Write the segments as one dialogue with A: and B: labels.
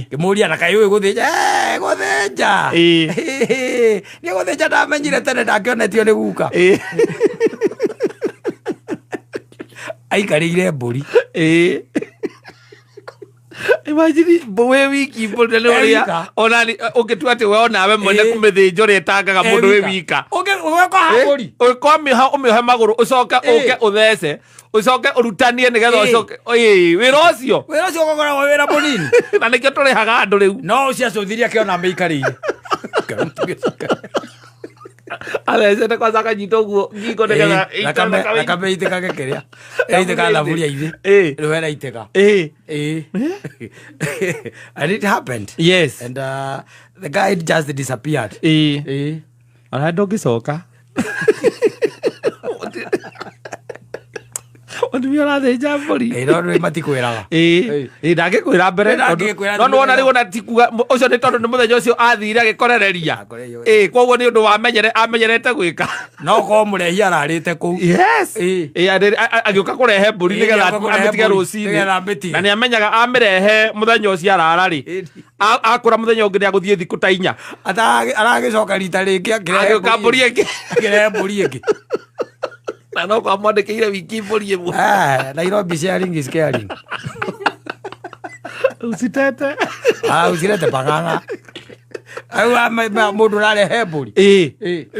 A: Kimuria na kaiwe guthija guthija ni guthija ndamenyire tene ndakionetio ni guka aikarire mburi
B: imagine bowe wiki mburi ne oria onani ukitua ati we onawe mwene kumithinjo retangaga mundu we wika
A: ugeko haguri
B: ukomiha umihe maguru ucoke uke uthece ucoke urutanie nigetha ucoke wira ucio
A: gogora wira munini
B: na nikio turihaga andu riu
A: no cia cuthiria kiona meikarire
B: aleze te kwanza kanyito guo ngiko nigetha
A: akame iteka gekeria iteka lavuria ithi rwera iteka and it happened.
B: Yes.
A: And the guy just disappeared.
B: Ana ndogicoka Ondimira the jambori.
A: No matikwiraga.
B: Ndagikwira mbere. No wona rigo na tikuga ucio ni tondu ni muthenya ucio athire agikorereria. Koguo ni undu amenyerete gwika.
A: No ko murehi ararite ku.
B: Yes. Agiuka kurehe mburi nigetha ametige rucini. Na ni amenyaga amirehe muthenya ucio arara ri. Akura muthenya ungi ni aguthie thiku ta 4.
A: Aragicoka rita ringi
B: agiuka mburi ingi.
A: Akirehe mburi ingi.
B: Na no kwa mwandikire wiki mburi imwe.
A: Nairobi sharing is caring.
B: Usitete.
A: Usirete paganga. Mundu rarehe mburi.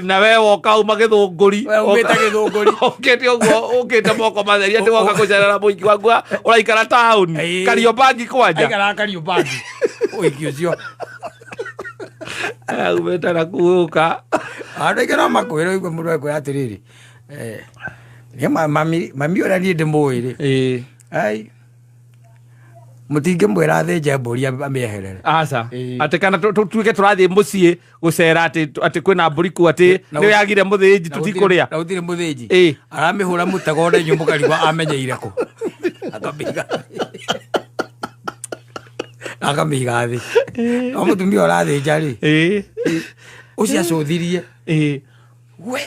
B: Na we woka uma githunguri.
A: Umita githunguri.
B: Ukite uguo ukite moko matheria ndi woka gucerera muiki waku uraikara town. Kariobangi kwanja.
A: Aikara Kariobangi. Uiki ucio.
B: Umeta na kuuka.
A: Andikira makwira igwe mundu ekwe atiriri. Ni mami ora ni ndimuire. Ai. Mutinge mwera thenja mburi amieherere.
B: Aca. Ati kana tutuike turathie mucii gucera ati kwina mburi ku ati ni yagire muthinji tutikuria.
A: Na utire muthinji. Aramihura mutego nde nyumbukarigwa amenyeire ku. Akamiga thi. No mutumia ora thenja ri. Ucia cuthirie. We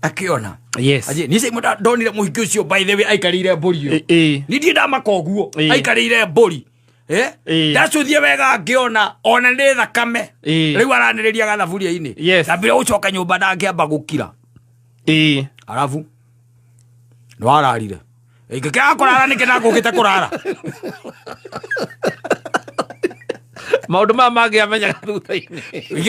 A: akiona.
B: Yes.
A: Aje ni sai muda ndonire muhiki ucio by the way aikarire mburi yo. Ni ndi ndamakoguo aikarire mburi. Ndacuthie wega akiona ona ndi thakame. Riu araniriria gathaburia ini. Tambire ucoka nyumba ndangiamba gukira. Arafu no ararire. Ngikira kurara nikena ngukite kurara.
B: Maundu mama mangĩ amenyaga thutha-inĩ.